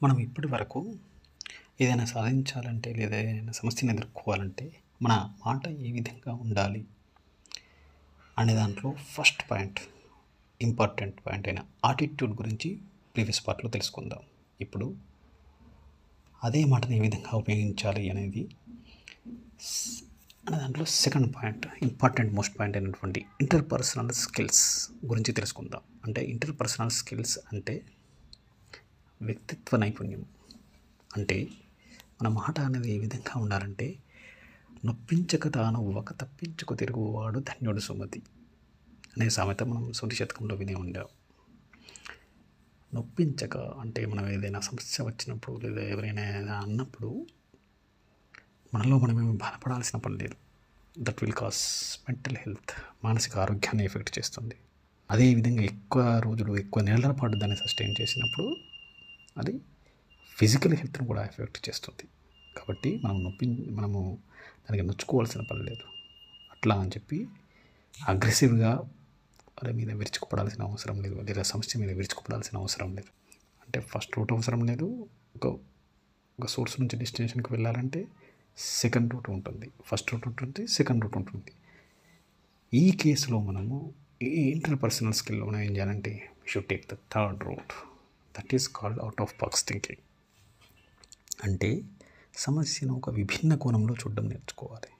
మనం ఇప్పటి వరకు ఏదైనా సాధించాలంటే లేదా ఏదైనా సమస్యను ఎదుర్కోవాలంటే మన మాట ఏ విధంగా ఉండాలి అనే దాంట్లో ఫస్ట్ పాయింట్, ఇంపార్టెంట్ పాయింట్ అయిన ఆటిట్యూడ్ గురించి ప్రీవియస్ పార్ట్లో తెలుసుకుందాం. ఇప్పుడు అదే మాటను ఏ విధంగా ఉపయోగించాలి అనేది అనే దాంట్లో సెకండ్ పాయింట్, మోస్ట్ పాయింట్ అయినటువంటి ఇంటర్పర్సనల్ స్కిల్స్ గురించి తెలుసుకుందాం. అంటే ఇంటర్పర్సనల్ స్కిల్స్ అంటే వ్యక్తిత్వ నైపుణ్యం. అంటే మన మాట అనేది ఏ విధంగా ఉండాలంటే, నొప్పించక తానవ్వక తప్పించుకు తిరుగువాడు ధన్యుడు సుమతి అనే సామెత మనం సొంటి శతకంలో వినే ఉండాం. నొప్పించక అంటే మనం ఏదైనా సమస్య వచ్చినప్పుడు లేదా ఎవరైనా అన్నప్పుడు మనలో మనమేమి బాధపడాల్సిన పని లేదు. That will cause mental health, మానసిక ఆరోగ్యాన్ని ఎఫెక్ట్ చేస్తుంది. అదేవిధంగా ఎక్కువ రోజులు, ఎక్కువ నెలల పాటు దాన్ని సస్టైన్ చేసినప్పుడు అది ఫిజికల్ హెల్త్ను కూడా ఎఫెక్ట్ చేస్తుంది. కాబట్టి మనము దానికి నొచ్చుకోవాల్సిన పని లేదు. అట్లా అని చెప్పి అగ్రెసివ్గా వాళ్ళ మీద విరుచుకుపడాల్సిన అవసరం లేదు, లేదా సమస్య మీద విరుచుకుపడాల్సిన అవసరం లేదు. అంటే ఫస్ట్ రూట్ అవసరం లేదు. ఒక సోర్స్ నుంచి డెస్టినేషన్కి వెళ్ళాలంటే సెకండ్ రూట్ ఉంటుంది, ఫస్ట్ రూట్ ఉంటుంది, సెకండ్ రూట్ ఉంటుంది. ఈ కేసులో మనము ఈ ఇంటర్పర్సనల్ స్కిల్లో మనం ఏం చేయాలంటే we should take the third root. That is called out of box thinking. అంటే సమస్యను ఒక విభిన్న కోణంలో చూడడం నేర్చుకోవాలి.